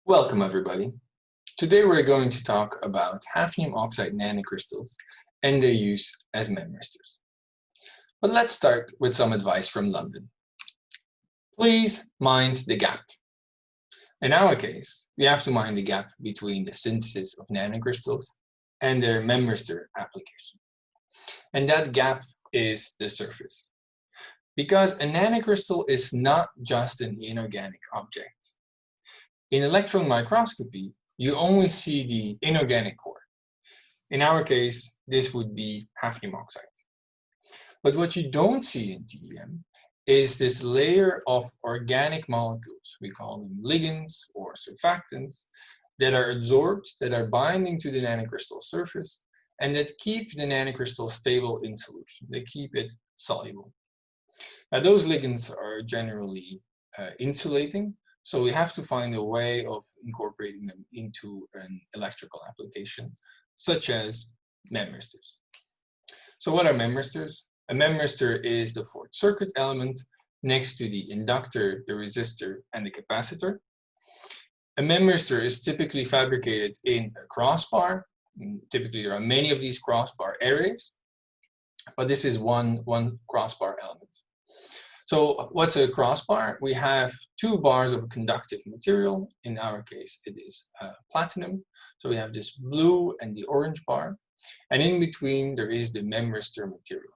Welcome everybody. Today we're going to talk about hafnium oxide nanocrystals and their use as memristors. But let's start with some advice from London. Please mind the gap. In our case, we have to mind the gap between the synthesis of nanocrystals and their memristor application. And that gap is the surface. Because a nanocrystal is not just an inorganic object. In electron microscopy, you only see the inorganic core. In our case, this would be hafnium oxide. But what you don't see in TEM is this layer of organic molecules, we call them ligands or surfactants, that are adsorbed, that are binding to the nanocrystal surface, and that keep the nanocrystal stable in solution. They keep it soluble. Now those ligands are generally insulating, so we have to find a way of incorporating them into an electrical application, such as memristors. So what are memristors? A memristor is the fourth circuit element next to the inductor, the resistor, and the capacitor. A memristor is typically fabricated in a crossbar. Typically there are many of these crossbar arrays, but this is one crossbar element. So what's a crossbar? We have two bars of a conductive material. In our case, it is platinum. So we have this blue and the orange bar. And in between, there is the memristor material.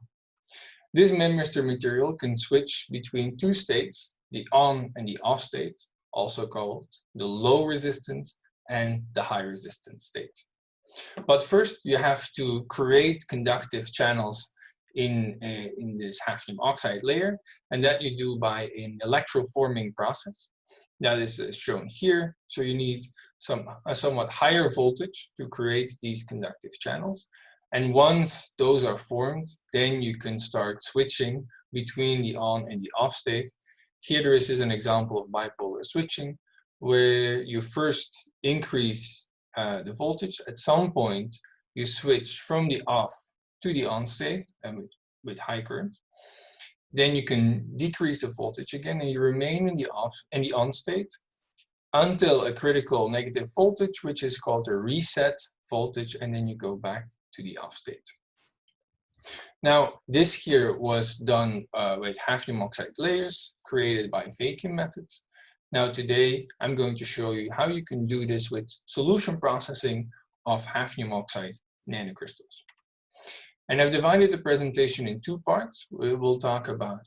This memristor material can switch between two states, the on and the off state, also called the low resistance and the high resistance state. But first, you have to create conductive channels in this hafnium oxide layer, and that you do by an electroforming process. That is shown here. So you need a somewhat higher voltage to create these conductive channels. And once those are formed, then you can start switching between the on and the off state. Here this is an example of bipolar switching, where you first increase the voltage. At some point, you switch from the off to the on state and with high current. Then you can decrease the voltage again and you remain in the off and the on state until a critical negative voltage, which is called a reset voltage, and then you go back to the off state. Now this here was done with hafnium oxide layers created by vacuum methods. Now today I'm going to show you how you can do this with solution processing of hafnium oxide nanocrystals. And I've divided the presentation in two parts. We will talk about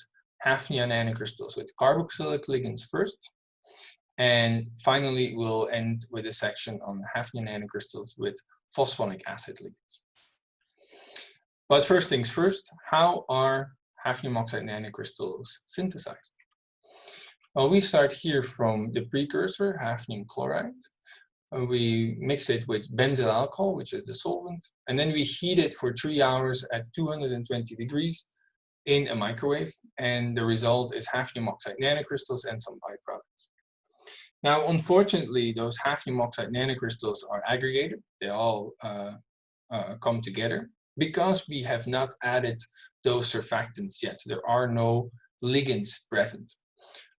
hafnium nanocrystals with carboxylic ligands first. And finally, we'll end with a section on hafnium nanocrystals with phosphonic acid ligands. But first things first, how are hafnium oxide nanocrystals synthesized? Well, we start here from the precursor, hafnium chloride. We mix it with benzyl alcohol, which is the solvent, and then we heat it for 3 hours at 220 degrees in a microwave, and the result is hafnium oxide nanocrystals and some byproducts. Now, unfortunately, those hafnium oxide nanocrystals are aggregated. They all come together because we have not added those surfactants yet. There are no ligands present.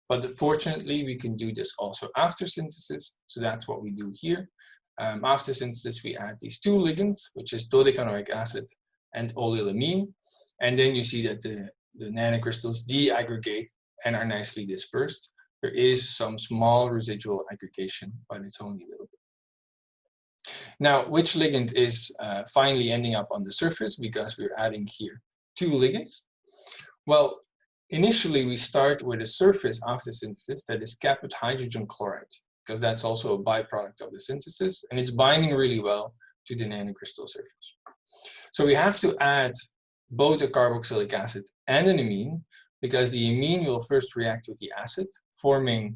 But fortunately, we can do this also after synthesis. So that's what we do here. After synthesis, we add these two ligands, which is dodecanoic acid and oleulamine. And then you see that the nanocrystals deaggregate and are nicely dispersed. There is some small residual aggregation, but it's only a little bit. Now, which ligand is finally ending up on the surface because we're adding here two ligands? Well, initially, we start with a surface after synthesis that is capped with hydrogen chloride, because that's also a byproduct of the synthesis, and it's binding really well to the nanocrystal surface. So we have to add both a carboxylic acid and an amine, because the amine will first react with the acid, forming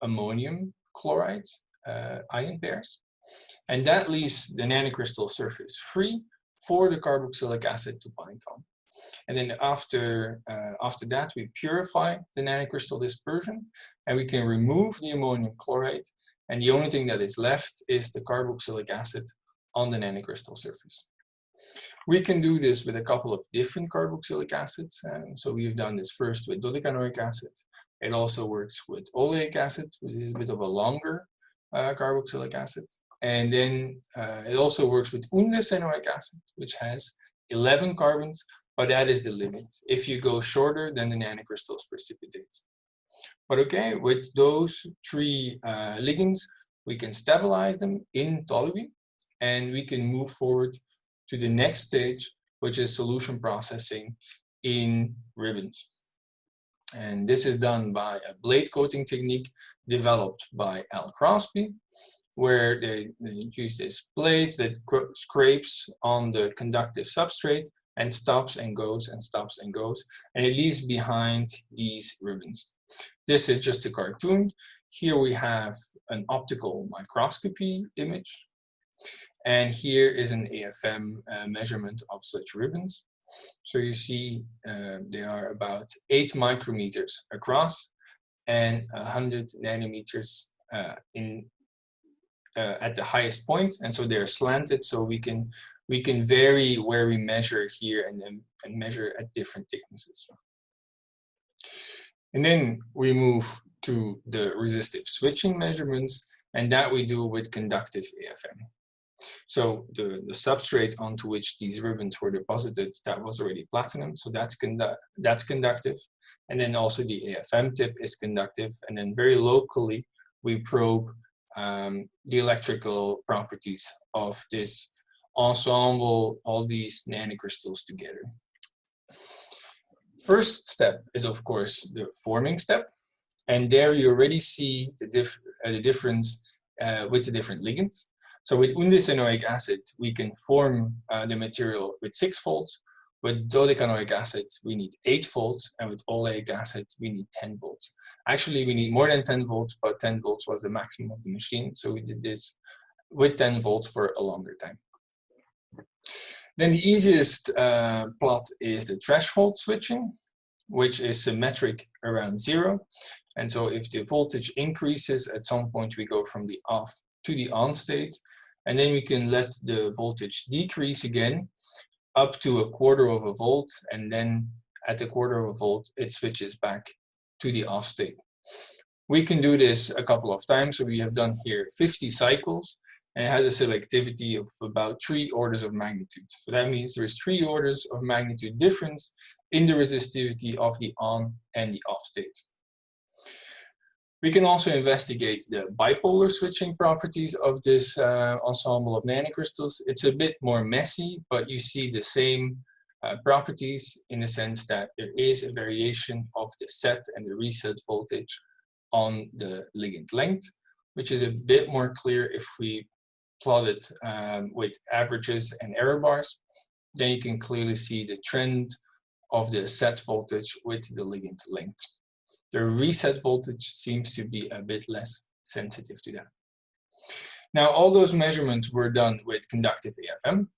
ammonium chloride ion pairs, and that leaves the nanocrystal surface free for the carboxylic acid to bind on. And then after that, we purify the nanocrystal dispersion and we can remove the ammonium chloride. And the only thing that is left is the carboxylic acid on the nanocrystal surface. We can do this with a couple of different carboxylic acids. So we've done this first with dodecanoic acid. It also works with oleic acid, which is a bit of a longer carboxylic acid. And then it also works with undecanoic acid, which has 11 carbons, but that is the limit. If you go shorter, then the nanocrystals precipitate. But okay, with those three ligands, we can stabilize them in toluene, and we can move forward to the next stage, which is solution processing in ribbons. And this is done by a blade coating technique developed by Al Crosby, where they use this blade that scrapes on the conductive substrate and stops and goes and stops and goes, and it leaves behind these ribbons. This is just a cartoon. Here we have an optical microscopy image, and here is an AFM measurement of such ribbons. So you see they are about 8 micrometers across and 100 nanometers at the highest point, and so they're slanted, so we can vary where we measure here and measure at different thicknesses. And then we move to the resistive switching measurements, and that we do with conductive AFM. So the substrate onto which these ribbons were deposited, that was already platinum, so that's conductive. And then also the AFM tip is conductive, and then very locally we probe the electrical properties of this ensemble, all these nanocrystals together. First step is, of course, the forming step, and there you already see the difference with the different ligands. So with undecanoic acid, we can form the material with 6 volts. With dodecanoic acid, we need 8 volts, and with oleic acid, we need 10 volts. Actually, we need more than 10 volts, but 10 volts was the maximum of the machine, so we did this with 10 volts for a longer time. Then the easiest plot is the threshold switching, which is symmetric around 0. And so if the voltage increases, at some point we go from the off to the on state, and then we can let the voltage decrease again up to 1/4 of a volt, and then at 1/4 of a volt it switches back to the off state. We can do this a couple of times, so we have done here 50 cycles, and it has a selectivity of about 3 orders of magnitude. So that means there's 3 orders of magnitude difference in the resistivity of the on and the off state. We can also investigate the bipolar switching properties of this ensemble of nanocrystals. It's a bit more messy, but you see the same properties in the sense that there is a variation of the set and the reset voltage on the ligand length, which is a bit more clear if we plot it with averages and error bars. Then you can clearly see the trend of the set voltage with the ligand length. The reset voltage seems to be a bit less sensitive to that. Now, all those measurements were done with conductive AFM.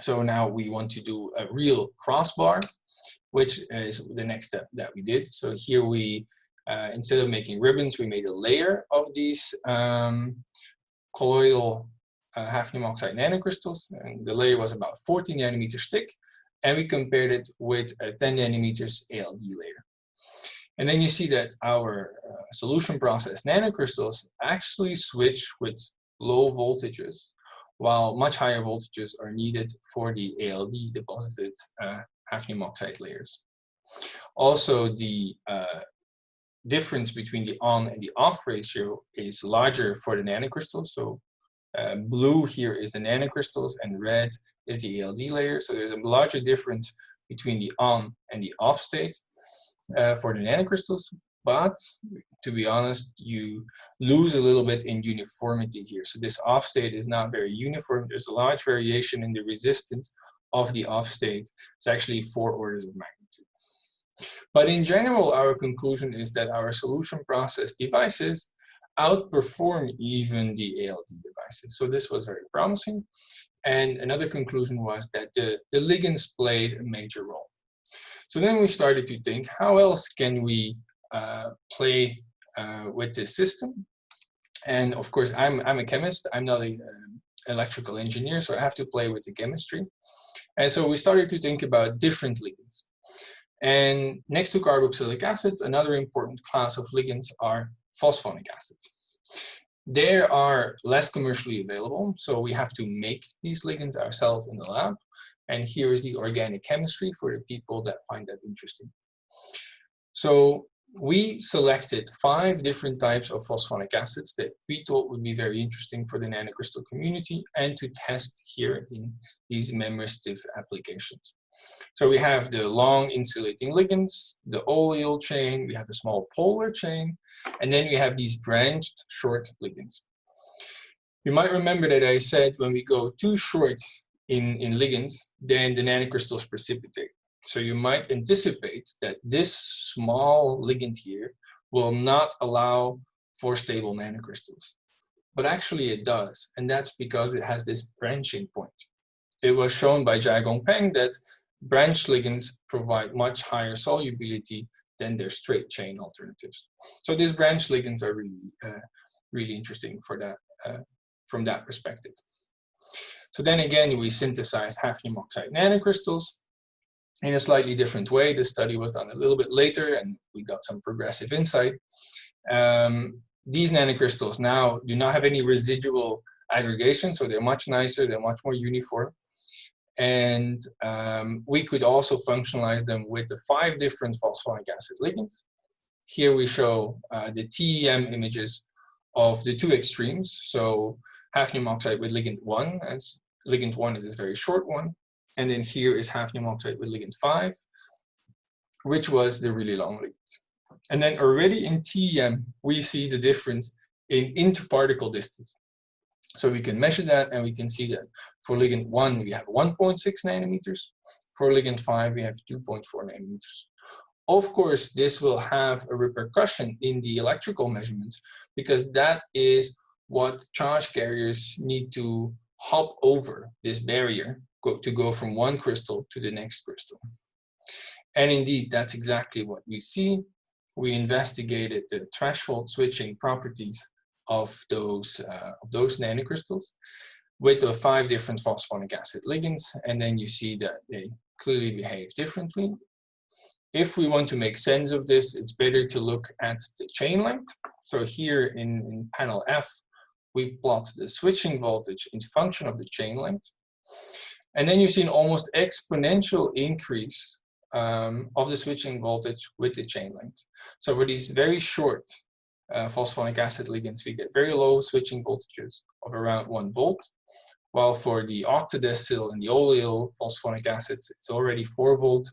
So now we want to do a real crossbar, which is the next step that we did. So here we, instead of making ribbons, we made a layer of these colloidal hafnium oxide nanocrystals, and the layer was about 40 nanometers thick, and we compared it with a 10 nanometers ALD layer. And then you see that our solution process nanocrystals actually switch with low voltages, while much higher voltages are needed for the ALD deposited hafnium oxide layers. Also, the difference between the on and the off ratio is larger for the nanocrystals. So blue here is the nanocrystals and red is the ALD layer. So there's a larger difference between the on and the off state for the nanocrystals. But to be honest, you lose a little bit in uniformity here. So this off state is not very uniform. There's a large variation in the resistance of the off state. It's actually 4 orders of magnitude. But in general, our conclusion is that our solution process devices outperform even the ALD devices. So this was very promising. And another conclusion was that the ligands played a major role. So then we started to think, how else can we play with this system? And of course, I'm a chemist. I'm not an electrical engineer, so I have to play with the chemistry. And so we started to think about different ligands. And next to carboxylic acid, another important class of ligands are phosphonic acids. They are less commercially available, so we have to make these ligands ourselves in the lab. And here is the organic chemistry for the people that find that interesting. So we selected 5 different types of phosphonic acids that we thought would be very interesting for the nanocrystal community and to test here in these memristive applications. So we have the long insulating ligands, the oleal chain, we have a small polar chain, and then we have these branched short ligands. You might remember that I said when we go too short in ligands, then the nanocrystals precipitate. So you might anticipate that this small ligand here will not allow for stable nanocrystals. But actually it does, and that's because it has this branching point. It was shown by Jiagong Peng that branched ligands provide much higher solubility than their straight chain alternatives. So these branched ligands are really interesting for that, from that perspective. So then again, we synthesized hafnium oxide nanocrystals in a slightly different way. The study was done a little bit later and we got some progressive insight. These nanocrystals now do not have any residual aggregation, so they're much nicer, they're much more uniform. And we could also functionalize them with the 5 different phosphonic acid ligands. Here we show the TEM images of the 2 extremes. So hafnium oxide with ligand 1, as ligand 1 is this very short one. And then here is hafnium oxide with ligand 5, which was the really long ligand. And then already in TEM, we see the difference in interparticle distance. So we can measure that and we can see that for ligand 1, we have 1.6 nanometers. For ligand 5, we have 2.4 nanometers. Of course, this will have a repercussion in the electrical measurements because that is what charge carriers need to hop over this barrier to go from one crystal to the next crystal. And indeed, that's exactly what we see. We investigated the threshold switching properties of those nanocrystals with the 5 different phosphonic acid ligands, and then you see that they clearly behave differently. If we want to make sense of this, it's better to look at the chain length. So here in panel F, we plot the switching voltage in function of the chain length. And then you see an almost exponential increase of the switching voltage with the chain length. So for these very short phosphonic acid ligands, we get very low switching voltages of around 1 volt, while for the octadecyl and the oleal phosphonic acids, it's already 4 volt.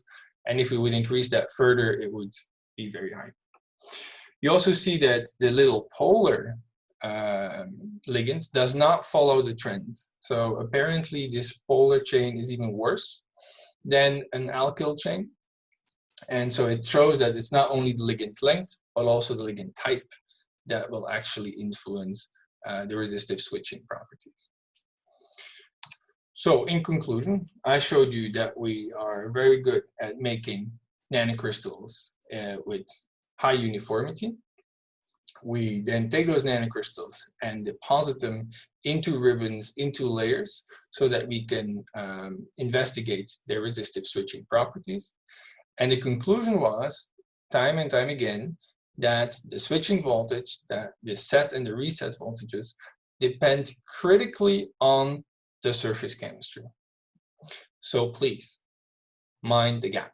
And if we would increase that further, it would be very high. You also see that the little polar ligand does not follow the trend. So apparently this polar chain is even worse than an alkyl chain. And so it shows that it's not only the ligand length, but also the ligand type that will actually influence the resistive switching properties. So in conclusion, I showed you that we are very good at making nanocrystals with high uniformity. We then take those nanocrystals and deposit them into ribbons, into layers, so that we can investigate their resistive switching properties. And the conclusion was, time and time again, that the switching voltage, that the set and the reset voltages depend critically on the surface chemistry. So please, mind the gap.